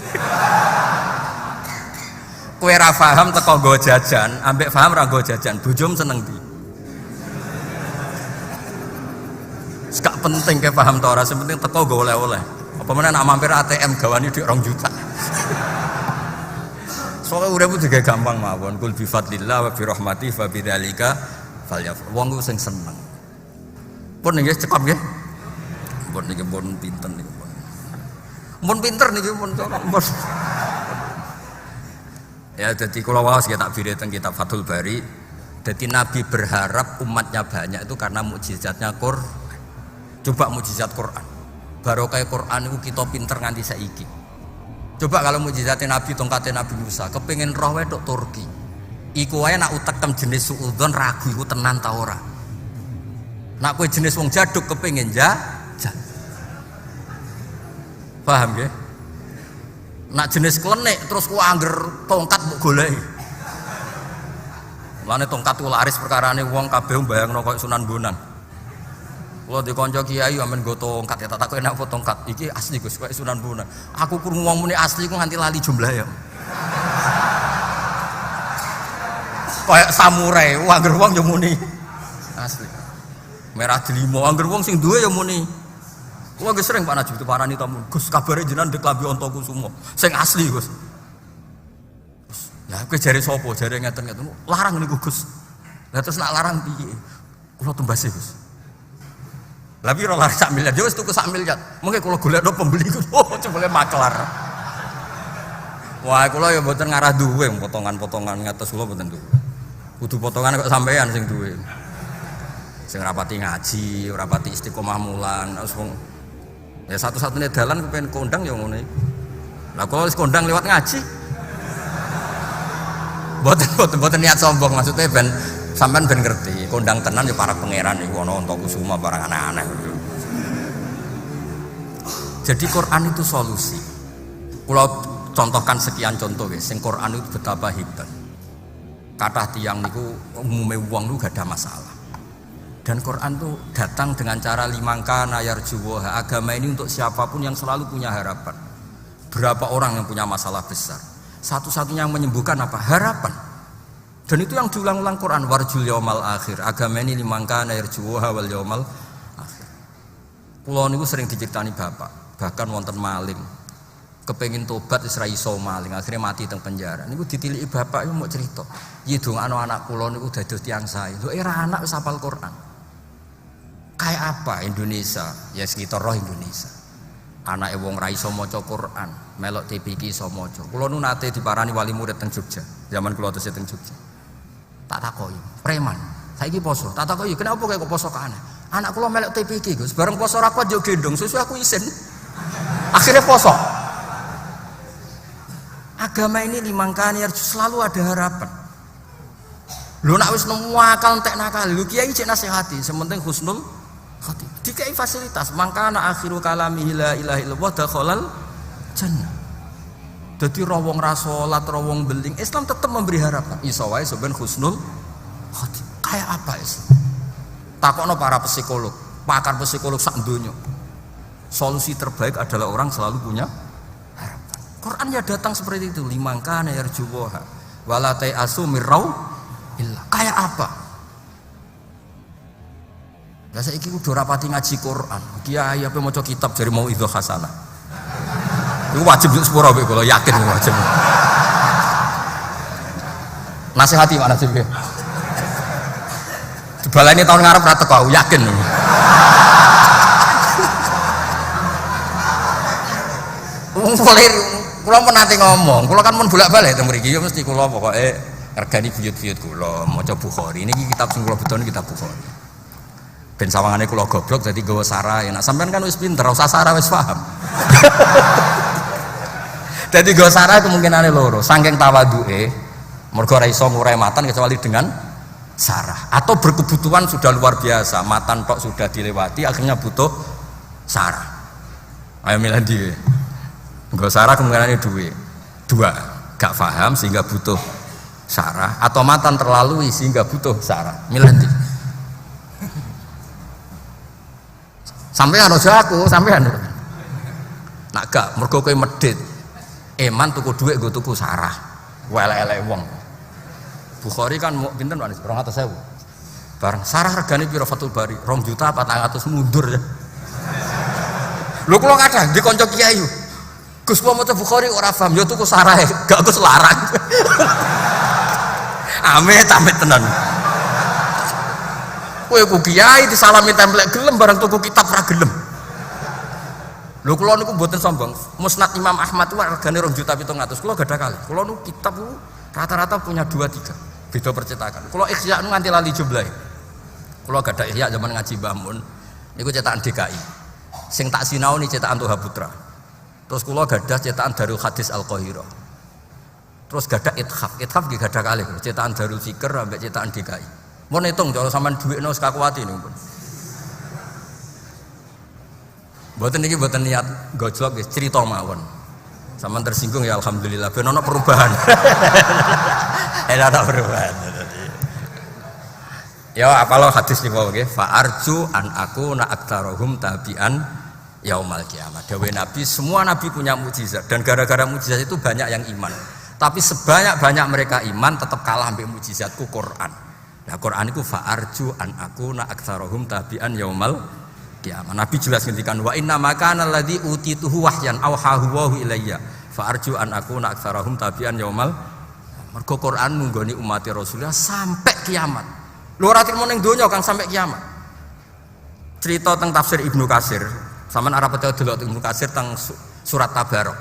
S1: Kowe ra paham teko nggo jajan, ambek paham ra nggo jajan, bojom seneng ndi? Gak penting ke paham ta ora, sing penting teko nggo oleh-oleh. Apa meneh nak mampir ATM gawani dhuwit 2 juta. Soale urip juga gampang mawon, kul bi fadlillah wa bi rahmatihi fa bidzalika falyafrah. Wong ku sing seneng. Pun nggih cekap nggih. Pun niki pun pinten niki pun. Mun pinter niki pun pun. Ya jadi kalau wawas kita takbir tentang kitab Fathul Bari, jadi Nabi berharap umatnya banyak itu karena mukjizatnya Quran. Coba mukjizat Quran, barokah Quran itu kita pinter nganti saiki. Coba kalau mukjizatnya Nabi tongkatnya Nabi Musa, kepengin roh wedok Turki, iku wae nak utekem jenis suudon ragu iku tenan ta ora. Nak kowe jenis wong jaduk kepengin jajan. Paham nggih? Nak jenis klenik terus ku angger tongkat mbok goleki. Mulane tongkat ku laris perkarane wong kabeh mbayangno koyo Sunan Bonang. Kula di kanca kiai amen nggo tongkat ya tak takoki enak apa tongkat. Iki asli Gus koyo Sunan Bonang. Aku krungu wong muni asli ku nganti lali jumlahe. Kayak samurai, angger wong yo muni asli. Merah delima angger wong sing duwe yo muni. Wah gue sering Pak Najib itu parani tamu. Gus kabare jenengan ndek lambi ontoku semua. Sing asli Gus. Ya kowe jare sapa? Jare ngeten-ngeten. Larang niku Gus. Lah terus nak larang piye? Kula tembase Gus. Lah piro larang sak miliar? Ya wis tuku sak miliar. Mengke kula golekno pembeli Gus. Oh jebule maklar. Wah kula ya mboten ngarah duwe potongan-potongan ngatos kula mboten duwe. Kudu potongan kok sampean sing duwe. Sing rapati ngaji, rapati istiqomah mulan, langsung ya satu-satunya dalan kepen kondang ya ngono iki. Lah kalau wis kondang lewat ngaji. Mboten niat sombong, maksudnya ben sampean ben ngerti, kondang tenan ya para pangeran iku ana Antakusuma barang aneh-aneh. Jadi Quran itu solusi. Kalau contohkan sekian contoh guys, sing Quran itu betapa hebat. Kathah tiyang niku umume wong niku gak ada masalah. Dan Quran itu datang dengan cara limangka nayar juwoha. Agama ini untuk siapapun yang selalu punya harapan. Berapa orang yang punya masalah besar, satu-satunya yang menyembuhkan apa? Harapan. Dan itu yang diulang-ulang Quran. Warjul yaumal akhir. Agama ini limangka nayar juwoha wal yaumal akhir. Kulo niku sering diceritani bapak, bahkan wonten maling kepengin tobat wis ra iso maling, akhirnya mati teng penjara. Niku ditiliki bapak iku mau cerita. Iya dong anak kulo niku dados tiyang sae. Lho era anak wis hafal Quran. Kayak apa Indonesia? Ya sekitar roh Indonesia. Anake wong ra iso maca Quran, melok TPQ iso maca. Kula nu nate diparani wali murid teng Jogja. Zaman kula tesih teng Jogja. Tak takoki, preman, saiki poso. Tak takoki, kenapa kok poso kok aneh? Anak kula melok TPQ Gus, bareng poso ora kuat yo gendong, susu aku isin. Akhirnya poso. Agama ini limangkane selalu ada harapan. Lho nak wis nemu akal entek nakal, lho kiai cek nasihati, sementing husnul khotimah. Dikai fasilitas, mangkana akhiru kalami la ilaha illallah dakhalal jannah. Dadi rawong ra salat, rawong beling, Islam tetap memberi harapan. Iso wae sampeyan husnul khotimah. Kayak apa Islam? Takokno para psikolog, pakar psikolog sak donya. Solusi terbaik adalah orang selalu punya harapan. Quran ya datang seperti itu, limangkana yarjuwaha wala ta'asu mirrau illa. Kayak apa? Ya saiki kudu rapati ngaji Quran. Kiai apa maca kitab jare mau idho hasanah. Iku wajib sepuro kowe kula yakin wajib. Nasihati mana sih? Dibaleni tahun ngarep ra teko, yakin. Mulai kula pun nanti ngomong, kula kan mun bolak-balik teng mriki ya mesti kula pokoke regani buyut-buyut kula maca Bukhari. Niki kitab sing kula betoni kitab Bukhari. Ben sawangane kula goblok dadi nggawa sarah enak. Sampeyan kan wis pinter, ora usah sarah wis paham. Dadi nggawa sarah kemungkinane loro, saking tawaduke mergo ora iso ngurai matan kecuali dengan sarah, atau berkebutuhan sudah luar biasa, matan tok sudah dilewati akhirnya butuh sarah. Ayo milih ndi? Nggo sarah kemungkinane dua, gak paham sehingga butuh sarah, atau matan terlalui sehingga butuh sarah. Milih ndi? Sampeyan aja aku, sampeyan. Nak gak mergo kowe medhit. Eman tuku dhuwit nggo tuku sarah. Elek-elek wong. Bukhari kan mau pinten Pak? 200.000. Bareng sarah regane piro Fathul Bari? 2 juta 400 mundur ya. Lho kula kadang di kanca kiai. Gus kula maca Bukhari ora paham, ya tuku sarah gak Gus larang. Amit tenan. Kowe ku kiai disalami templek gelem bareng tuku kitab ra gelem. Lho kula niku mboten sombong. Musnad Imam Ahmad itu regane 2 juta 700. Kula gadah kali. Kula niku kitab niku rata-rata punya 2-3. Beda percetakan. Kula Ihya niku nganti lali jumlahe. Kula gadah Ihya zaman ngaji Mbah Mun. Niku cetakan DKI. Sing tak sinaoni cetakan Toha Putra. Terus kula gadah cetakan Darul Hadis Al-Qahirah. Terus gadah Ithaf nggih gadah kali. Cetakan Darul Fikr ambek cetakan DKI. Mun hitung cara sampean dhuwitno wis kakuwati niku. Mboten niki mboten niat gojlok nggih, cerita mawon. Sampeyan tersinggung ya alhamdulillah ben ana perubahan. Ada perubahan. Ya apalo hadis niku nggih, fa arju an aku na aktarohum tabian yaumal kiamat. Dawuh Nabi, semua nabi punya mukjizat dan gara-gara mukjizat itu banyak yang iman. Tapi sebanyak-banyak mereka iman tetap kalah ambek mukjizatku Quran. Nah Quran itu fa arju an aku na aktarohum tabian yaumal kiamat. Nabi jelas ngendikan wa inna makana alladzi utituhu wahyan auhahu wa ilayya fa arju an akuna aktsarahum tabi'an yaumal. Mergo Quran nunggoni umat Rasulullah sampai kiamat. Lho ora trimo ning donya Kang sampai kiamat. Cerita teng tafsir Ibnu Katsir. Sampeyan arep percaya delok Ibnu Katsir teng surat Tabarok.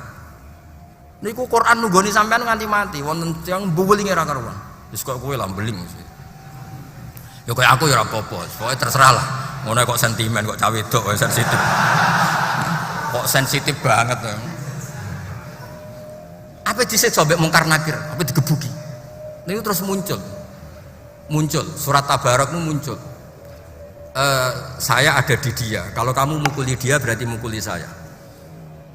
S1: Niku Quran nunggoni sampean nganti mati wonten tiyang mbuwelinge ra karuan. Wis kok kowe lah mbeling. Ya koyo aku ya ora apa-apa, pokoke terserah lah. Ngono kok sentimen kok cawe wedok kok sensitif. Kok sensitif banget. Apa dhisik coba mungkar nakir, apa digebuki. Niku terus muncul surat Tabarok itu muncul. Saya ada di dia. Kalau kamu mukuli dia berarti mukuli saya.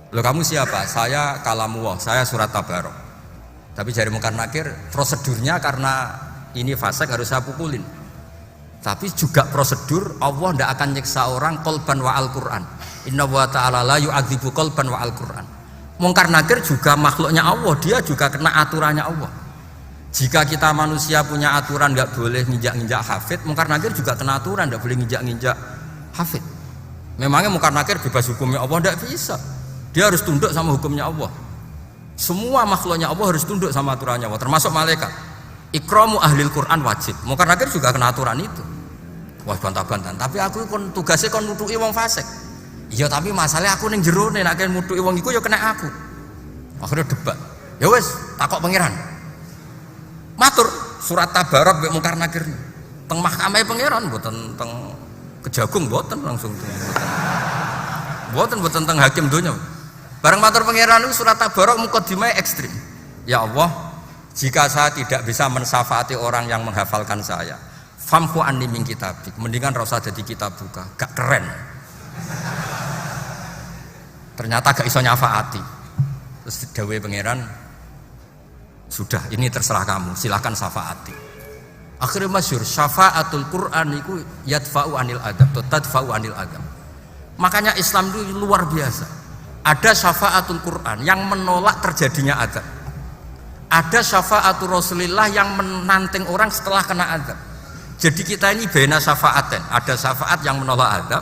S1: Loh kamu siapa? Saya kalamullah, saya surat Tabarok. Tapi jari mungkar nakir prosedurnya karena ini fasik harus saya pukulin. Tapi juga prosedur Allah tidak akan nyiksa orang qalban wa al-Quran. Inna wa ta'ala la yu'adzibu qalban wa al-Quran. Mungkar nakir juga makhluknya Allah, dia juga kena aturannya Allah. Jika kita manusia punya aturan nggak boleh nginjak-nginjak hafid, mungkar nakir juga kena aturan nggak boleh nginjak-nginjak hafid. Memangnya mungkar nakir bebas hukumnya Allah? Tidak bisa. Dia harus tunduk sama hukumnya Allah. Semua makhluknya Allah harus tunduk sama aturannya Allah, termasuk malaikat. Ikramu ahlil Quran wajib. Mungkar nakir juga kena aturan itu. Wah bantah-bantahan. Tapi aku kon tugasnya kon nutuki wong fasik. Iya tapi masalahnya aku ning jero nek nek nutuki wong iku ya kena aku. Akhirnya debat. Ya wis, takok pangeran. Matur surat Tabarok mbek mungkar nakir. Teng mahkamah pangeran mboten teng Kejagung mboten langsung. Mboten tentang hakim dunya. Bareng matur pangeran itu surat Tabarok mukadimah ekstrim. Ya Allah, jika saya tidak bisa mensyafaati orang yang menghafalkan saya, famhu anni min kitabik, mendingan ra usah dadi kitab buka, gak keren. Ternyata gak iso nyafaati. Terus dawuhe pangeran, sudah ini terserah kamu, silahkan syafaati. Akhirnya masyhur syafaatul Quran itu yadfa'u anil adab, tadfa'u anil adab. Makanya Islam itu luar biasa. Ada syafaatul Quran yang menolak terjadinya adab. Ada syafaatul Rasulillah yang menanting orang setelah kena adab. Jadi kita ini bena syafaaten. Ada syafaat yang menolak adab,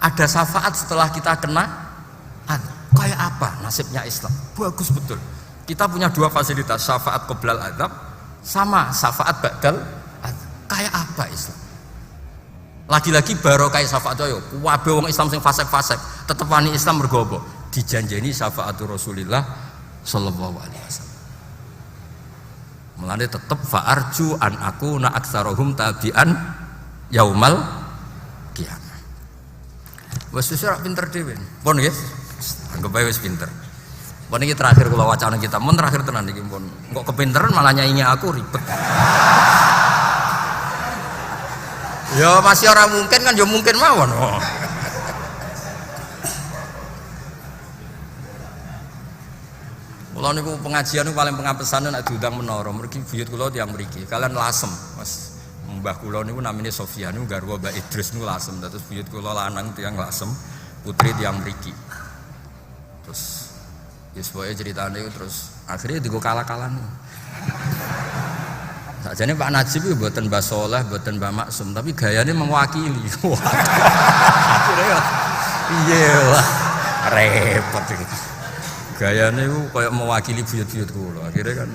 S1: ada syafaat setelah kita kena adab. Kayak apa nasibnya Islam? Bagus betul. Kita punya dua fasilitas, syafaat qoblal adab sama syafaat ba'dal adab. Kayak apa Islam? Lagi-lagi barokah syafaat yo. Kabeh wong Islam sing fasik-fasik tetep wani Islam mergo apa? Dijanjeni syafaatul Rasulillah sallallahu alaihi wasallam. Mulane tetep fa'arju an akuna aktsarohum tabi'an yaumal qiyamah. Wes ora pinter dhewe. Pun nggih. Anggap ae wis pinter. Pun iki terakhir kula wacana kita. Mun terakhir tenan iki pun. Kok kepinteran malah nyaingi aku ribet. Ya masih orang mungkin kan ya mungkin mawon. Oh. Kula niku pengajian niku paling pengapesan nek diundang menara, mriki buyut kula tiyang mriki. Kalian lasem, Mas. Mbah kula niku namine Sofyan niku garwa Mbak Idris niku lasem. Terus buyut kula lanang tiyang lasem, putri tiyang mriki. Terus ya sesuai ceritane terus akhirnya digo kalah-kalan. Sakjane Pak Najib itu mboten Mbah Soleh, mboten Mbah Maksum, tapi gayane mewakili. Akhirnya iya lah, repot iki. Gayane itu kayak mewakili buyut-buyut kula. Akhirnya kan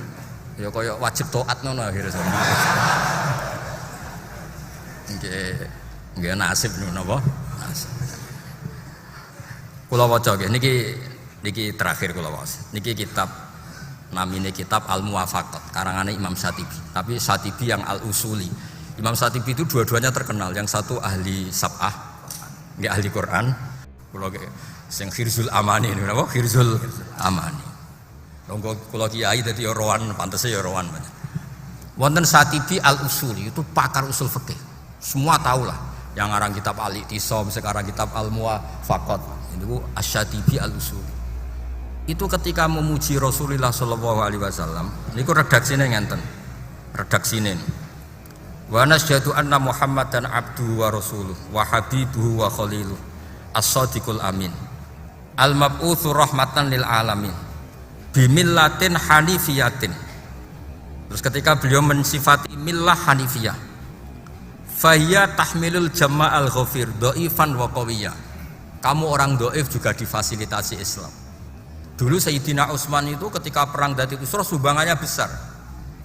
S1: ya kayak wajib taat ngono akhirnya sama. Nggih nasib niku napa? Nasib. Kula waca nggih niki terakhir kula waca. Niki kitab namine kitab Al-Muwafaqat karangane Imam Syatibi. Tapi Syatibi yang Al-Usuli. Imam Syatibi itu dua-duanya terkenal. Yang satu ahli sab'ah, nggih ahli Quran. Kula sing Khirzul Amani niku napa? Khirzul Amani. Longgo kula kiai dadi rowan, pantese ya rowan banyak. Wonten Syatibi Al-Usuli itu pakar usul fikih. Semua tahulah. Yang ngarang kitab Al-I'tisam, sekarang kitab Al-Muwafaqat. Itu Asy-Syatibi Al-Usuli. Itu ketika memuji Rasulullah sallallahu alaihi wasallam, niku redaksine ngenten. Redaksine. Wa nasyhadu anna Muhammadan abduhu wa rasuluh wa habibuhu wa khaliluh. As-Shadiqul Amin. Al-mab'utsu rahmatan lil alamin. Bimillatin hanifiyatin. Terus ketika beliau mensifati millah hanifiyah, fahiya tahmilul jama'al ghafir dhaifan wa qawiyya. Kamu orang dhaif juga difasilitasi Islam. Dulu Sayyidina Utsman itu ketika perang Dzati Usra sumbangannya besar.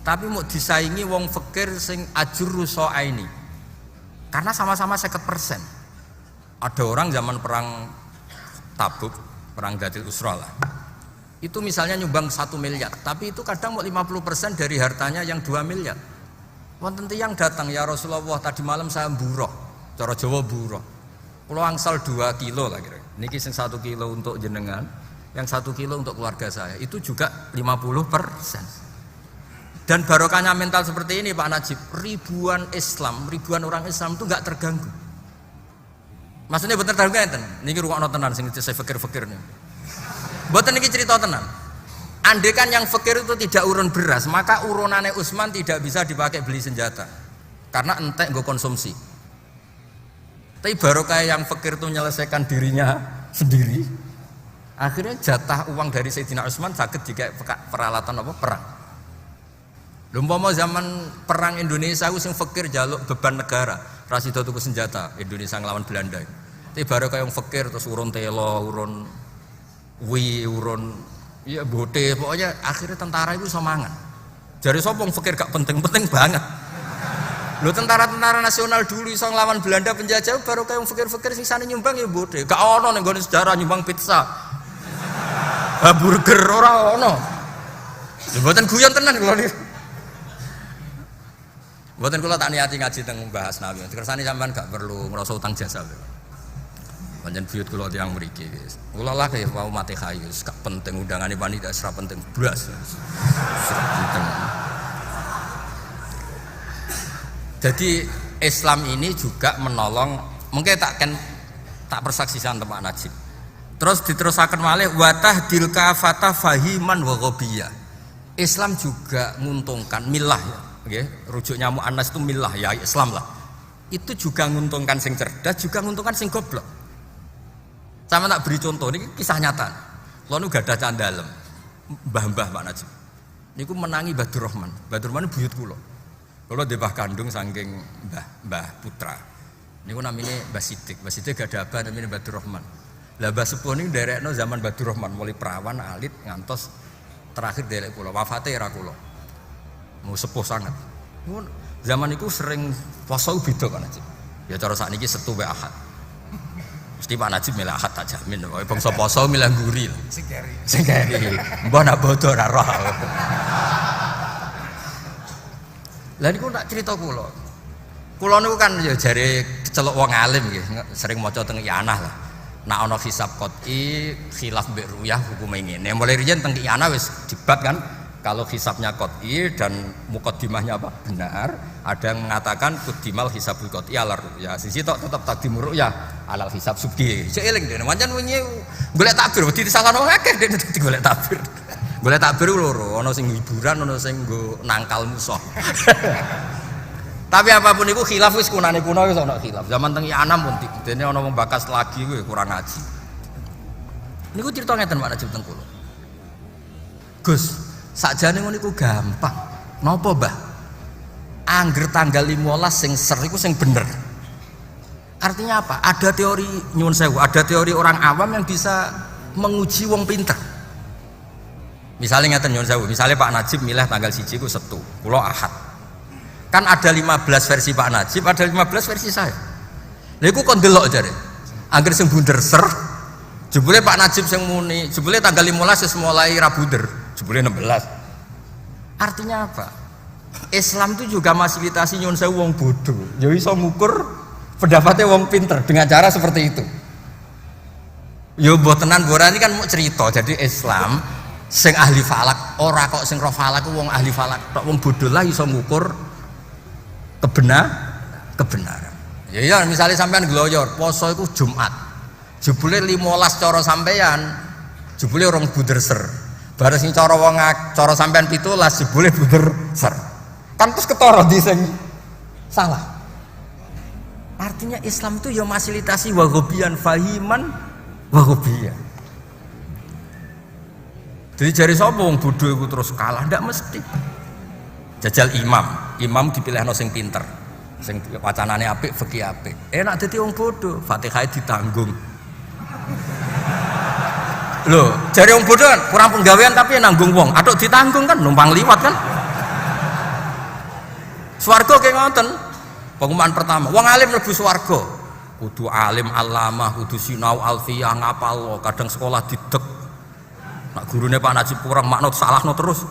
S1: Tapi mau disaingi wong fakir sing ajurru so'aini. Karena sama-sama 50%. Ada orang zaman perang Tabuk, perang Dzati Usra lah. Itu misalnya nyumbang 1 miliar, tapi itu kadang mau 50% dari hartanya yang 2 miliar. Wonten tiyang datang, ya Rasulullah, tadi malam saya buroh, cara Jawa buroh. Kulo angsal 2 kilo lah kira. Niki sing 1 kilo untuk jenengan, yang 1 kilo untuk keluarga saya. Itu juga 50%. Dan barokahnya mental seperti ini Pak Najib, ribuan orang Islam itu nggak terganggu. Maksudnya bener terganggu enten. Niki rungokno tenan sing saya fikir-fikir nih. Mboten niki cerita tenan. Andai kan yang fakir itu tidak urun beras, maka urunannya Utsman tidak bisa dipakai beli senjata. Karena entek nggo konsumsi. Tapi barokah yang fakir itu menyelesaikan dirinya sendiri. Akhirnya jatah uang dari Sayyidina Utsman saged digawe peralatan apa perang. Umpama zaman perang Indonesia ku sing fakir jaluk beban negara, ra sida tuku senjata Indonesia nglawan Belanda. Tapi barokah yang fakir terus urun telo, urun iya bote, pokoknya akhirnya tentara itu semangat. Jadi sopong fakir gak penting-penting banget. Lo tentara-tentara nasional dulu iso nglawan Belanda penjajah baru kayak fakir-fakir sisane nyumbang ya bote. Gak ono ning gone sejarah nyumbang pizza. Hamburger ora ono. Mboten guyon tenan kula niki. Mboten kula tak niati ngaji teng Mbah Asnawi. Kersane sampean gak perlu ngrasa utang jasa. Pancen buyut kula tiyang mriki. Kula lah kaya mau mate kayu, gak penting undangane panitia ora penting blas. Ora penting. Jadi Islam ini juga menolong, mungkin tak persaksikan teman Najib. Terus diterusaken malih watahdil kafata fahiman wa ghabiyah. Islam juga menguntungkan milah ya. Okay. Rujuknya mu'annas itu milah ya Islam lah. Itu juga menguntungkan sing cerdas, juga menguntungkan sing goblok. Sama tak beri contoh ini kisah nyata. Kalau nu gak ada candalem, mbah-mbah Pak Najib. Niku menangi Badur Rahman. Badur Rahman buyut kula. Kula debah kandung saking mbah putra. Niku namine Mbah Sidik. Mbah Sidik gak ada abah namine Badur Rahman. Lah Mbah Sepuh niku nderekno zaman Badur Rahman mulai perawan alit ngantos terakhir derek kula. Wafate era kula. Mau sepuh sangat. Zaman itu sering poso beda Pak Najib. Ya cara sakniki Setu wae Ahad. Mesti Pak Najib milih Ahad tak jamin. Wae bangsa poso milih guri. Sing keri. Mbah nak bodo ora roh. Lah niku tak crita kula. Kula niku kan ya jare kecelok wong alim nggih, sering maca teng Iyanah lah. Nek ana hisab qot'i khilaf mbek ruyah hukume ngene. Mulai riyen teng Iyanah wis debat kan. Kalau hisabnya qot'i dan muqaddimahnya apa? Benar. Ada yang mengatakan kudimal hisabul qot'i ala ru'yah. Sisi tok tetep takdim ru'yah alal hisab subhi. Cek eling dene. Pancen wingi golek takbir wedi disalahno akeh dene golek takbir. Golek takbir loro, ana sing hiburan, ana sing nggo nangkal musuh. Tapi apapun itu khilaf wis kunane kuno wis ana khilaf. Zaman teng Iyanam pun dene ana wong bakas lagi kuwi kurang ngaji. Niku crita ngeten Pak Najib teng kula. Gus, sakjane ngono iku gampang. Napa, Mbah? Angger tanggal 15 sing ser iku sing bener. Artinya apa? Ada teori nyuwun sewu, ada teori orang awam yang bisa menguji wong pinter. Misalnya ngeten nyuwun sewu, misalnya Pak Najib milih tanggal 1 iku Setu, kula Ahad. Kan ada 15 versi Pak Najib, ada 15 versi saya. Lha iku kon delok jare. Angger sing bunder ser, jebule Pak Najib sing muni, jebule tanggal 15 wis mulai ra bunder. Jebule 16. Artinya apa? Islam itu juga fasilitasi nyuwun sewu wong bodoh. Ya iso ngukur pendapatnya wong pinter dengan cara seperti itu. Ya mbotenan borani kan mau cerita. Jadi Islam sing ahli falak ora kok sing roh falak ku wong ahli falak tok, wong bodoh lah iso ngukur kebenaran. Ya misalnya sampean gloyor poso iku Jumat. Jebule 15 cara sampean, jebule orang bunder ser. Bareng sing cara wong cara sampean 17 jebule bunder ser. Kan terus ketara di sing salah. Artinya Islam itu ya fasilitasi wagobian fahiman wagobian. Jadi jari sapa wong bodho iku terus kalah ndak mesti. Jajal imam dipilihno sing pinter. Sing wacanane apik, fikih apik. Enak dadi wong bodho, Fatihah ditanggung. Loh, jari wong bodho kan kurang penggawean tapi nanggung wong. Atuk ditanggung kan numpang liwat kan. Swarga kayak ngoten. Pengumuman pertama, wong alim mlebu swarga. Kudu alim alamah, kudu sinau alfiyah ngapal, kadang sekolah didek. Nak gurune Pak Najib kurang makna salahno terus.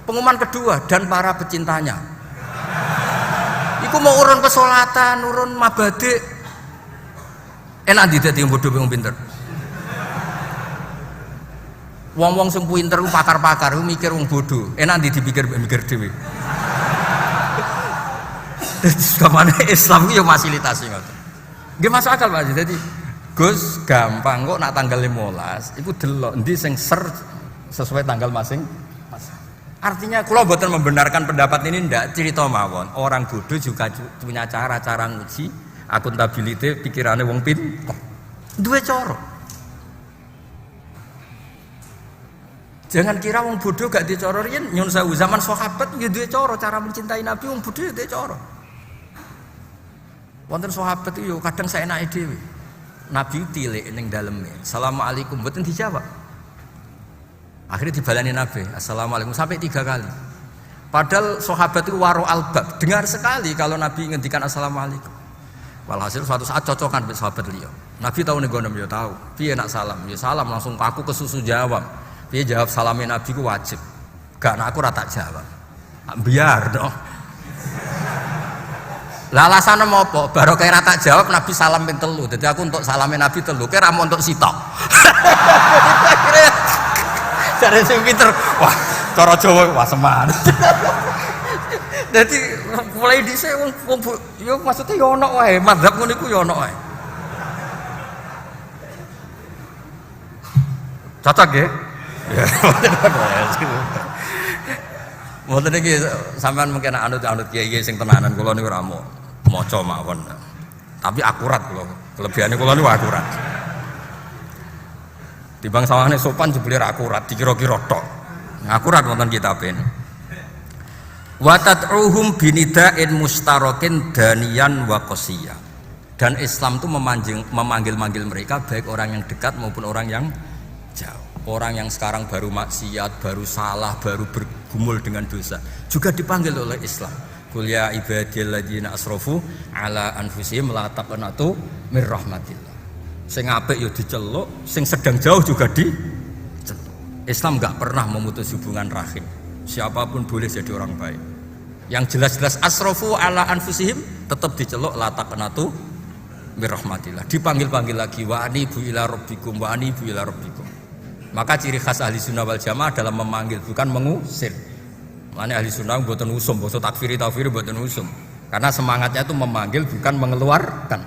S1: Pengumuman kedua, dan para pecintanya. Iku mau urun pesolatan, urun mabadik. Enak dadi wong bodho wong pinter. Wong-wong sing pinter ku pakar-pakar ku mikir wong bodho. Enak dipikir-mikir dhewe. Kamane Islam itu ya fasilitasi ngoten. Nggih masuk akal Pak. Jadi Gus gampang kok nak tanggal 15 iku delok endi sing ser sesuai tanggal masing. Artinya kalau boten membenarkan pendapat ini ndak cerita mawon. Orang bodoh juga punya cara nguji akuntabilitas pikirannya wong pinter. Duwe cara. Jangan kira wong bodoh gak duwe cara riyen nyun sewu zaman sahabat ya duwe cara mencintai Nabi wong bodoh ya duwe cara. Wonten sahabat itu kadang saenake dhewe. Nabi tilik ning daleme. Assalamualaikum mboten dijawab. Akhirnya dibalani Nabi, assalamualaikum sampai 3 kali. Padahal sahabat itu waro albab, dengar sekali kalau Nabi ngendikan assalamualaikum. Walhasil suatu saat cocokan dengan sahabat liya. Nabi tahu nih gonem ya tahu. Piye nak salam? Ya salam langsung aku kesusu jawab. Piye jawab salamnya Nabi ku wajib. Gak nak aku rata jawab. Biar dong. Lah alasane apa? Baru kira tak jawab Nabi salam ping 3. Dadi aku untuk salamin Nabi 3, kira mau untuk sitok. Jare sing pinter, wah cara Jawa wah seman. Dadi mulai dhisik wong yo maksudnya yo ono wae, mazhab ngono iku yo ono wae. Cocok nggih? Ya. Mboten iki sampean mungkin anut kiai sing tenanan kula niku ora maca mawon. Tapi akurat kula. Kelebihane kula niku akurat. Timbang sawangane sopan jebule ra akurat, dikira-kira tok. Akurat wonten kitabe. Wa tad'uhum binida'in mustarakin daniyan wa qasiyah. Dan Islam itu memanggil-manggil mereka baik orang yang dekat maupun orang yang jauh. Orang yang sekarang baru maksiat, baru salah, baru bergumul dengan dosa juga dipanggil oleh Islam. Qul ya ibadilladzina asrafu ala anfusihim la taqnatu mir rahmatillah. Sing apik ya diceluk, sing sedang jauh juga diceluk. Islam enggak pernah memutus hubungan rahim. Siapapun boleh jadi orang baik. Yang jelas-jelas asrafu ala anfusihim tetap diceluk la taqnatu mir rahmatillah. Dipanggil-panggil lagi wa anibu ila rabbikum wa anibu ila rabbikum. Maka ciri khas ahli sunnah wal jamaah adalah memanggil, bukan mengusir. Makanya ahli sunnah buatan usum, buatan takfiri buatan usum. Karena semangatnya itu memanggil, bukan mengeluarkan.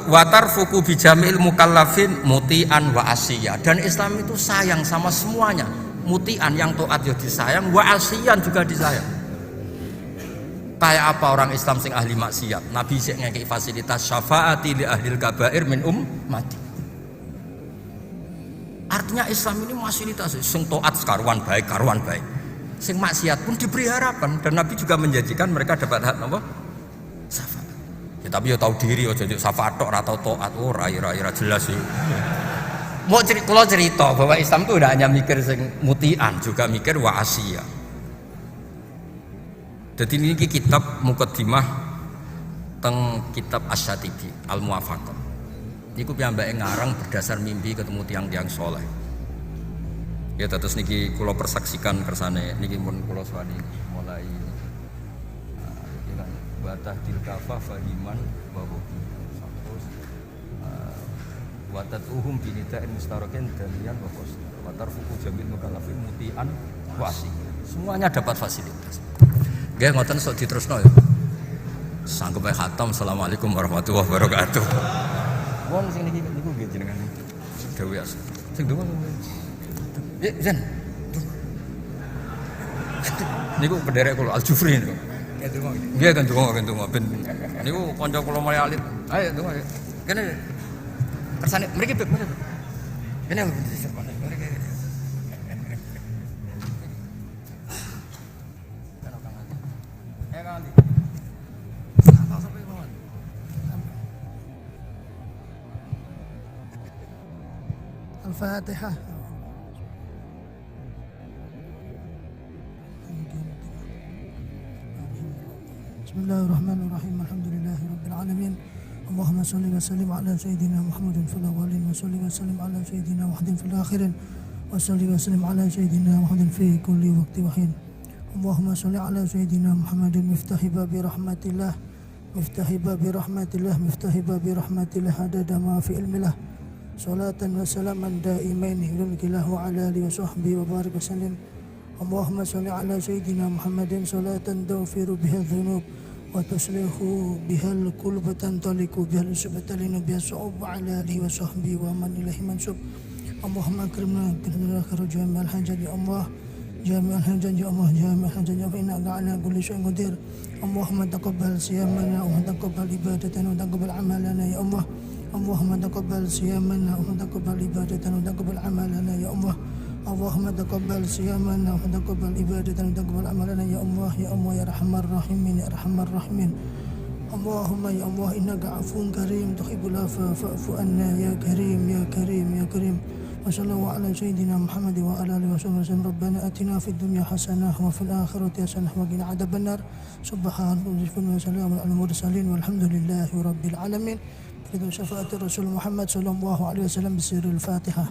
S1: Watar fuku bijamil mukallafin mutian wa asiyah. Dan Islam itu sayang sama semuanya. Mutian yang taat ya disayang, wa asiyan juga disayang. Kayak apa orang Islam sing ahli maksiat? Nabi sing ngekei fasilitas syafaati li ahlil kabair min ummati. Artinya Islam ini fasilitas sing taat karuan baik. Sing maksiat pun diberi harapan dan Nabi juga menjanjikan mereka dapat hak apa? Syafaat. Ya tapi ya tahu diri aja syafaat tok ora tau taat ora jelas sih. Mau cerita bahwa Islam itu tidak hanya mikir sing mutian, juga mikir wa asiyah. Jadi ini kitab Muqaddimah teng kitab Asy-Syatibi Al-Muwafaqah. Niku piyambake ngarang berdasar mimpi ketemu tiang-tiang soleh. Ya terus niki kula persaksikan kersane niki mun kula suwani mulai batah dilkafa fahiman wa wabi. Watat uhum binida'in mustarakin dalian wa qas. Watar fuku jamil mukallafin mutian wasi. Semuanya dapat fasilitas. Nggih ngoten sok diterusno ya. Sanggup ae khatam. Assalamualaikum warahmatullahi wabarakatuh. Wong sing niki niku nggih jenengan. Dewe as. Sing donga. Ya, Zen. Niku penderek kula Al-Jufri niku. Nggih kan donga ben. Niku kanca kula mulai alit. Ayo donga. Kene kersane mriki beb. Kene
S3: الفاتحة. بسم الله الرحمن الرحيم. الحمد لله رب العالمين. اللهم صل وسلم على سيدنا محمد في الأولين وصل وسلم على سيدنا محمد في الآخرين وصل وسلم على سيدنا محمد في كل وقت وحين. اللهم صل على سيدنا محمد مفتاح باب رحمة الله مفتاح باب رحمة الله مفتاح باب رحمة الله عدد ما في علم الله صلاة وسلاما دائمين لملك الله وعلى آله وصحبه وبارك وسلم. اللهم صل على سيدنا محمد صلاة تغفر بها الذنوب وتصلح بها القلوب وتنطلق بها الأسباب وتلين بها الصعوبة وعلى آله وصحبه ومن إليه منسوب. اللهم أكرمنا آخر جامع الحاجات يا الله جامع الحاجات يا الله جامع الحاجات يا الله إنك على كل شيء قدير. اللهم تقبل صيامنا وتقبل عبادتنا وتقبل عملنا يا الله. اللهم تقبل صيامنا وتقبل عبادتنا وتقبل عملنا يا الله. اللهم تقبل صيامنا وتقبل عبادتنا وتقبل عملنا يا الله يا الله يا أرحم الراحمين يا أرحم الراحمين. اللهم يا الله إنك عفو كريم تحب العفو فاعف عنا يا كريم يا كريم يا كريم. وصلى الله على سيدنا محمد وعلى آله وصحبه وسلم. ربنا آتنا في الدنيا حسنة وفي الآخرة حسنة وقنا عذاب النار. سبحان الله وسلام على المرسلين والحمد لله رب العالمين. شفاعة الرسول محمد صلى الله عليه وسلم بسر الفاتحة.